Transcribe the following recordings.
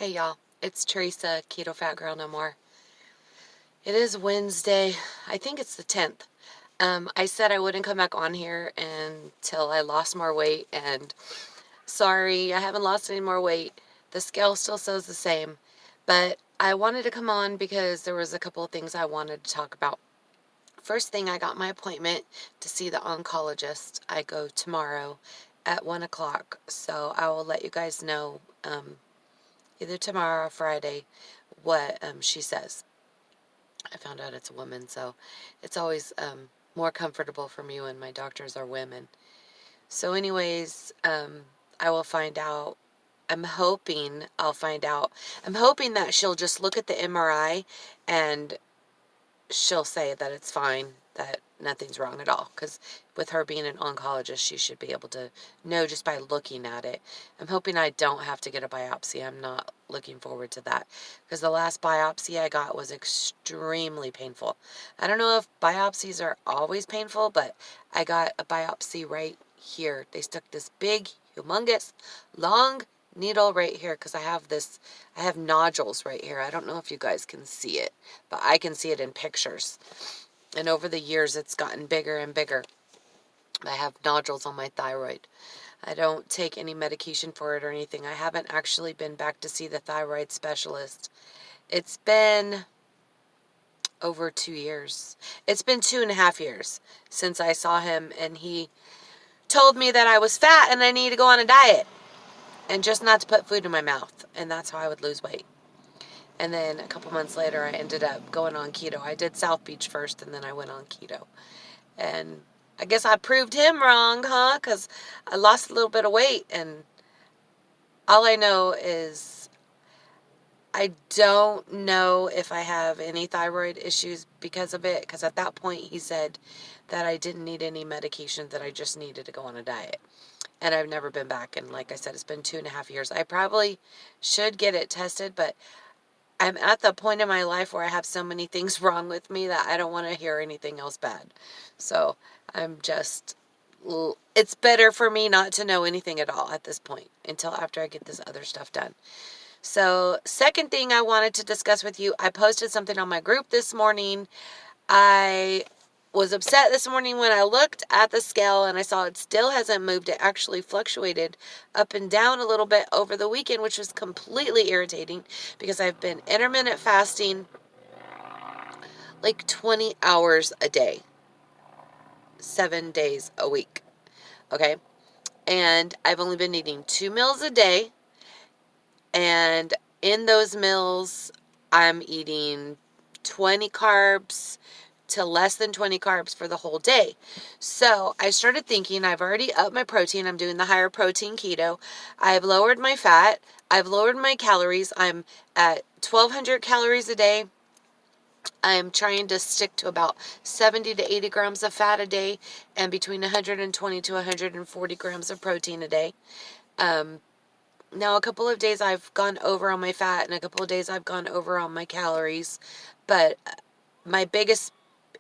Hey y'all, it's Theresa, Ketofatgurlnomore. It is Wednesday. I think it's the 10th. I said I wouldn't come back on here until I lost more weight, and sorry, I haven't lost any more weight. The scale still says the same, but I wanted to come on because there was a couple of things I wanted to talk about. First thing, I got my appointment to see the oncologist. I go tomorrow at 1 o'clock, so I will let you guys know either tomorrow or Friday what she says. I found out it's a woman, so it's always more comfortable for me when my doctors are women. So anyways, I will find out. I'm hoping I'll find out. I'm hoping that she'll just look at the MRI and she'll say that it's fine, that nothing's wrong at all. Because with her being an oncologist, she should be able to know just by looking at it. I'm hoping I don't have to get a biopsy. I'm not looking forward to that. Because the last biopsy I got was extremely painful. I don't know if biopsies are always painful, but I got a biopsy right here. They stuck this big, humongous, long needle right here because I have nodules right here. I don't know if you guys can see it, but I can see it in pictures. And over the years, it's gotten bigger and bigger. I have nodules on my thyroid. I don't take any medication for it or anything. I haven't actually been back to see the thyroid specialist. It's been over 2 years. It's been 2.5 years since I saw him, and he told me that I was fat and I need to go on a diet and just not to put food in my mouth. And that's how I would lose weight. And then a couple months later, I ended up going on keto. I did South Beach first, and then I went on keto. And I guess I proved him wrong, huh? Because I lost a little bit of weight, and all I know is I don't know if I have any thyroid issues because of it, because at that point he said that I didn't need any medication, that I just needed to go on a diet. And I've never been back, and like I said, it's been 2.5 years. I probably should get it tested, but I'm at the point in my life where I have so many things wrong with me that I don't want to hear anything else bad. So it's better for me not to know anything at all at this point until after I get this other stuff done. So second thing I wanted to discuss with you, I posted something on my group this morning. I was upset this morning when I looked at the scale and I saw it still hasn't moved. It actually fluctuated up and down a little bit over the weekend, which was completely irritating because I've been intermittent fasting like 20 hours a day, 7 days a week. Okay. And I've only been eating 2 meals a day. And in those meals, I'm eating 20 carbs to less than 20 carbs for the whole day. So I started thinking, I've already upped my protein. I'm doing the higher protein keto. I've lowered my fat. I've lowered my calories. I'm at 1,200 calories a day. I'm trying to stick to about 70 to 80 grams of fat a day and between 120 to 140 grams of protein a day. Now, a couple of days I've gone over on my fat and a couple of days I've gone over on my calories, but my biggest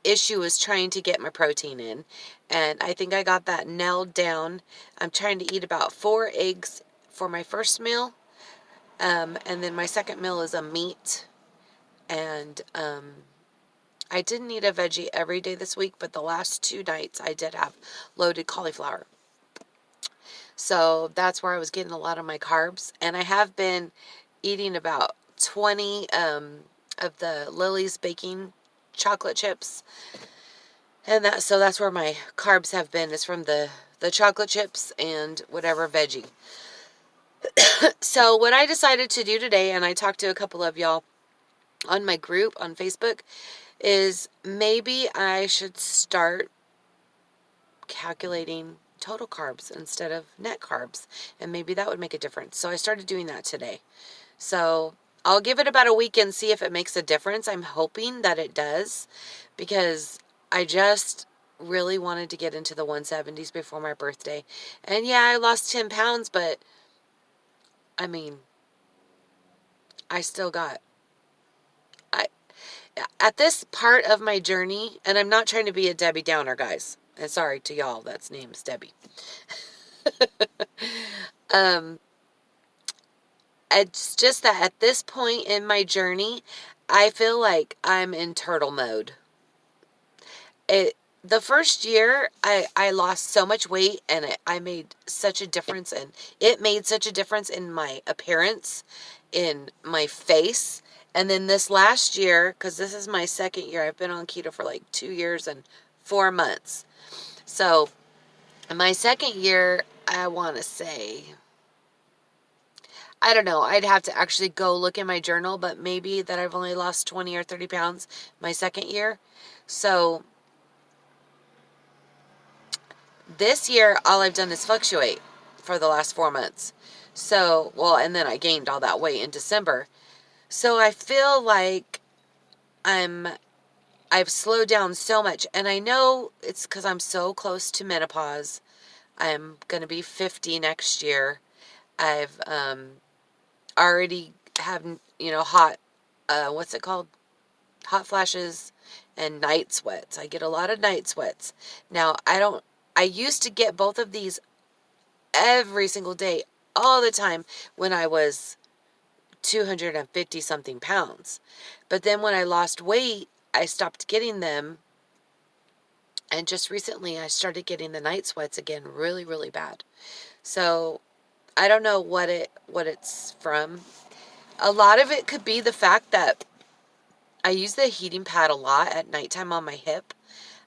issue is trying to get my protein in, and I think I got that nailed down. I'm trying to eat about 4 eggs for my first meal, and then my second meal is a meat, and I didn't eat a veggie every day this week, but the last 2 nights I did have loaded cauliflower. So that's where I was getting a lot of my carbs, and I have been eating about 20 of the Lily's baking chocolate chips. And that's where my carbs have been, is from the chocolate chips and whatever veggie. So what I decided to do today, and I talked to a couple of y'all on my group on Facebook, is maybe I should start calculating total carbs instead of net carbs, and maybe that would make a difference. So I started doing that today. So I'll give it about a week and see if it makes a difference. I'm hoping that it does, because I just really wanted to get into the 170s before my birthday. And yeah, I lost 10 pounds, but I mean, I still got, at this part of my journey, and I'm not trying to be a Debbie Downer, guys. And sorry to y'all, that's name's Debbie. It's just that at this point in my journey, I feel like I'm in turtle mode. The first year, I lost so much weight, and I made such a difference, and it made such a difference in my appearance, in my face. And then this last year, because this is my second year, I've been on keto for like 2 years and 4 months. So my second year, I want to say, I don't know, I'd have to actually go look in my journal, but maybe that I've only lost 20 or 30 pounds my second year. So this year, all I've done is fluctuate for the last 4 months. So, well, and then I gained all that weight in December. So I feel like I've slowed down so much, and I know it's because I'm so close to menopause. I'm going to be 50 next year. I've already have, hot, what's it called? Hot flashes and night sweats. I get a lot of night sweats. Now, I used to get both of these every single day, all the time, when I was 250 something pounds. But then when I lost weight, I stopped getting them. And just recently, I started getting the night sweats again, really, really bad. So I don't know what it's from. A lot of it could be the fact that I use the heating pad a lot at nighttime on my hip.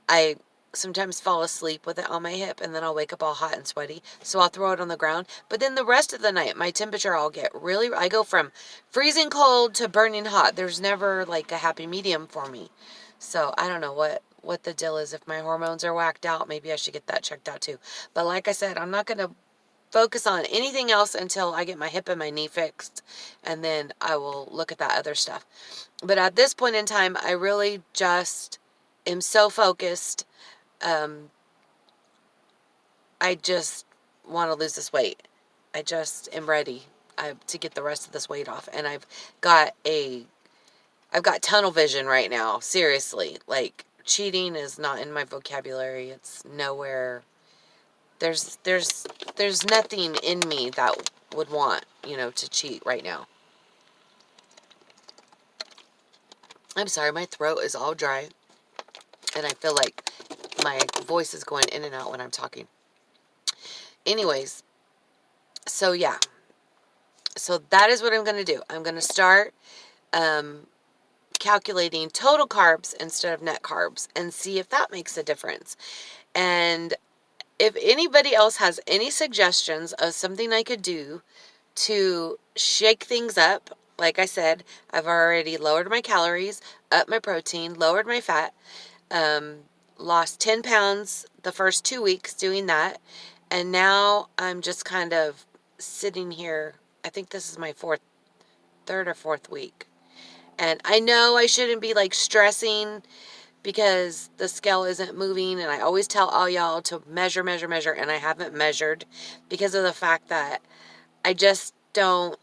I sometimes fall asleep with it on my hip, and then I'll wake up all hot and sweaty. So I'll throw it on the ground. But then the rest of the night, my temperature, I go from freezing cold to burning hot. There's never like a happy medium for me. So I don't know what the deal is. If my hormones are whacked out, maybe I should get that checked out too. But like I said, I'm not going to focus on anything else until I get my hip and my knee fixed, and then I will look at that other stuff. But at this point in time, I really just am so focused. I just want to lose this weight. I just am ready to get the rest of this weight off. And I've got tunnel vision right now. Seriously, like, cheating is not in my vocabulary. It's nowhere. There's nothing in me that would want, to cheat right now. I'm sorry, my throat is all dry, and I feel like my voice is going in and out when I'm talking. Anyways, so yeah. So that is what I'm going to do. I'm going to start calculating total carbs instead of net carbs and see if that makes a difference. And if anybody else has any suggestions of something I could do to shake things up, like I said, I've already lowered my calories, upped my protein, lowered my fat, lost 10 pounds the first 2 weeks doing that. And now I'm just kind of sitting here. I think this is my third or fourth week. And I know I shouldn't be like stressing because the scale isn't moving, and I always tell all y'all to measure, and I haven't measured because of the fact that I just don't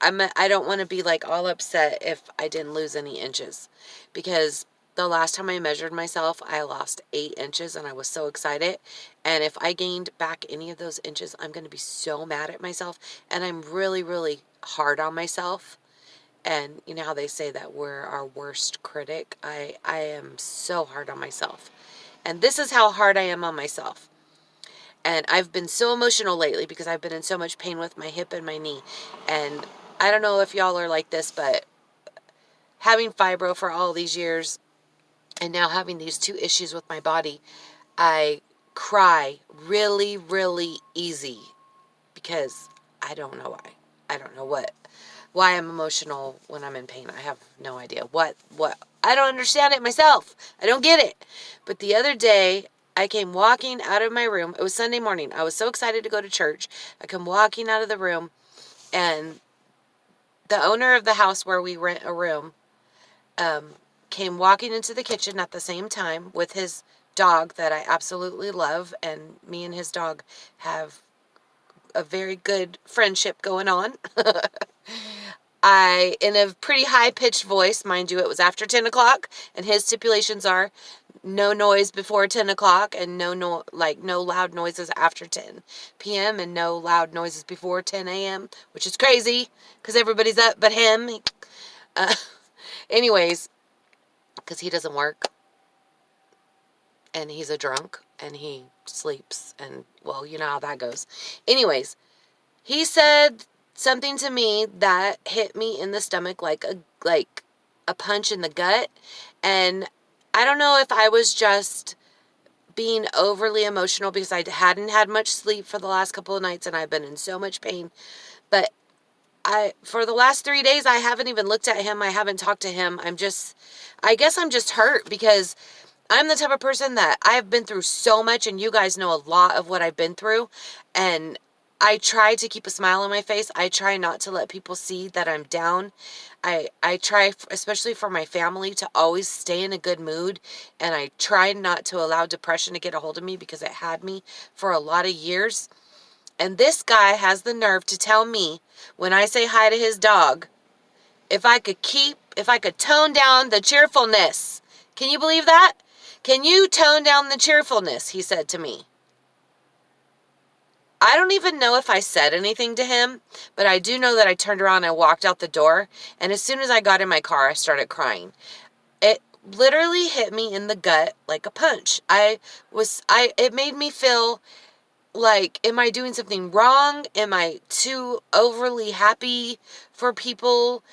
want to be like all upset if I didn't lose any inches, because the last time I measured myself, I lost 8 inches and I was so excited. And if I gained back any of those inches, I'm going to be so mad at myself. And I'm really, really hard on myself. And you know how they say that we're our worst critic? I am so hard on myself. And this is how hard I am on myself. And I've been so emotional lately because I've been in so much pain with my hip and my knee. And I don't know if y'all are like this, but having fibro for all these years and now having these 2 issues with my body, I cry really, really easy because I don't know why. I don't know why I'm emotional when I'm in pain. I have no idea. What I don't understand it myself. I don't get it. But the other day, I came walking out of my room. It was Sunday morning. I was so excited to go to church. I come walking out of the room, and the owner of the house where we rent a room came walking into the kitchen at the same time with his dog that I absolutely love, and me and his dog have a very good friendship going on. In a pretty high-pitched voice, mind you, it was after 10 o'clock, and his stipulations are no noise before 10 o'clock and no loud noises after 10 p.m. and no loud noises before 10 a.m., which is crazy because everybody's up but him. Uh, anyways, because he doesn't work and he's a drunk and he sleeps and, well, you know how that goes. Anyways, he said something to me that hit me in the stomach like a punch in the gut. And I don't know if I was just being overly emotional because I hadn't had much sleep for the last couple of nights and I've been in so much pain. But for the last 3 days, I haven't even looked at him. I haven't talked to him. I guess I'm just hurt because I'm the type of person that I've been through so much, and you guys know a lot of what I've been through. And I try to keep a smile on my face. I try not to let people see that I'm down. I try, especially for my family, to always stay in a good mood. And I try not to allow depression to get a hold of me because it had me for a lot of years. And this guy has the nerve to tell me when I say hi to his dog, if I could tone down the cheerfulness. Can you believe that? Can you tone down the cheerfulness? He said to me. I don't even know if I said anything to him, but I do know that I turned around and walked out the door. And as soon as I got in my car, I started crying. It literally hit me in the gut like a punch. It made me feel like, am I doing something wrong? Am I too overly happy for people?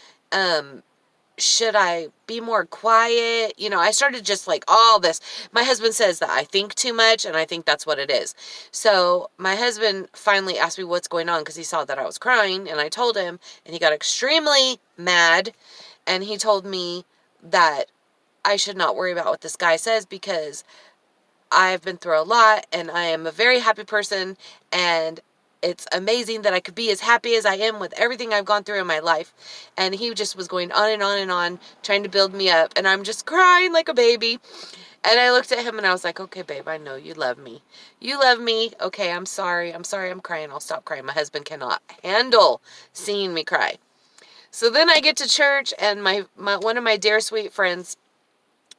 Should I be more quiet? You know, I started just like all this. My husband says that I think too much, and I think that's what it is. So my husband finally asked me what's going on because he saw that I was crying, and I told him, and he got extremely mad, and he told me that I should not worry about what this guy says because I've been through a lot, and I am a very happy person, and it's amazing that I could be as happy as I am with everything I've gone through in my life. And he just was going on and on and on, trying to build me up, and I'm just crying like a baby. And I looked at him and I was like, okay, babe, I know you love me. You love me. Okay, I'm sorry. I'm crying. I'll stop crying. My husband cannot handle seeing me cry. So then I get to church, and my one of my dear sweet friends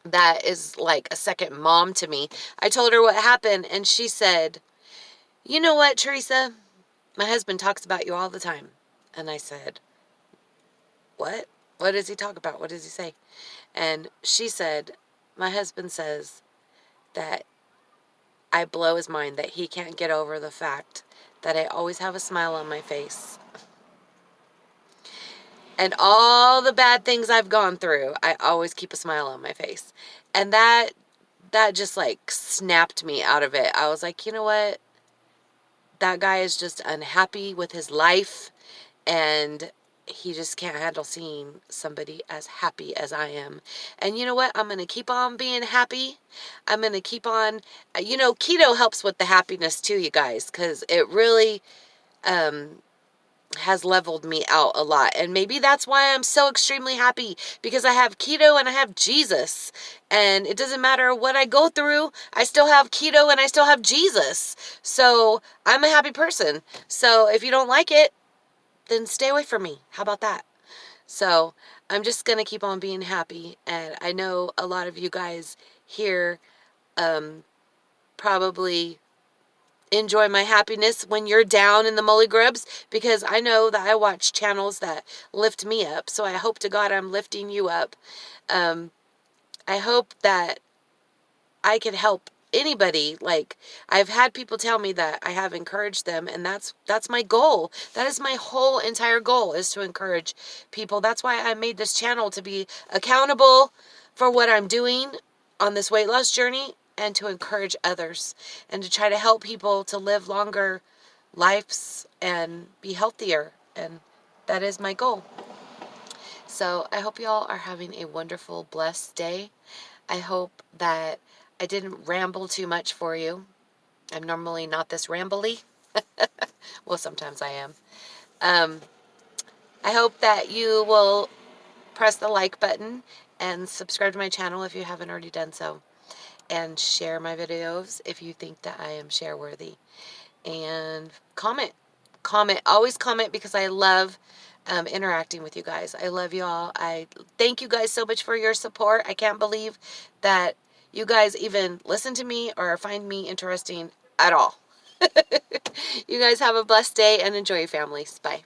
that is like a second mom to me, I told her what happened, and she said, you know what, Theresa? My husband talks about you all the time. And I said, what? What does he talk about? What does he say? And she said, my husband says that I blow his mind, that he can't get over the fact that I always have a smile on my face. And all the bad things I've gone through, I always keep a smile on my face. And that just like snapped me out of it. I was like, you know what? That guy is just unhappy with his life, and he just can't handle seeing somebody as happy as I am. And you know what? I'm going to keep on being happy. I'm going to keep on, keto helps with the happiness too, you guys, because it really has leveled me out a lot. And maybe that's why I'm so extremely happy, because I have keto and I have Jesus. And it doesn't matter what I go through, I still have keto and I still have Jesus. So I'm a happy person. So if you don't like it, then stay away from me. How about that? So I'm just going to keep on being happy. And I know a lot of you guys here probably enjoy my happiness when you're down in the molly grubs, because I know that I watch channels that lift me up. So I hope to God I'm lifting you up. I hope that I can help anybody. Like, I've had people tell me that I have encouraged them, and that's my goal. That is my whole entire goal, is to encourage people. That's why I made this channel, to be accountable for what I'm doing on this weight loss journey, and to encourage others, and to try to help people to live longer lives and be healthier. And that is my goal. So I hope y'all are having a wonderful, blessed day. I hope that I didn't ramble too much for you. I'm normally not this rambly. Well, sometimes I am. I hope that you will press the like button and subscribe to my channel if you haven't already done so. And share my videos if you think that I am share worthy. And comment. Always comment, because I love interacting with you guys. I love you all. I thank you guys so much for your support. I can't believe that you guys even listen to me or find me interesting at all. You guys have a blessed day and enjoy your families. Bye.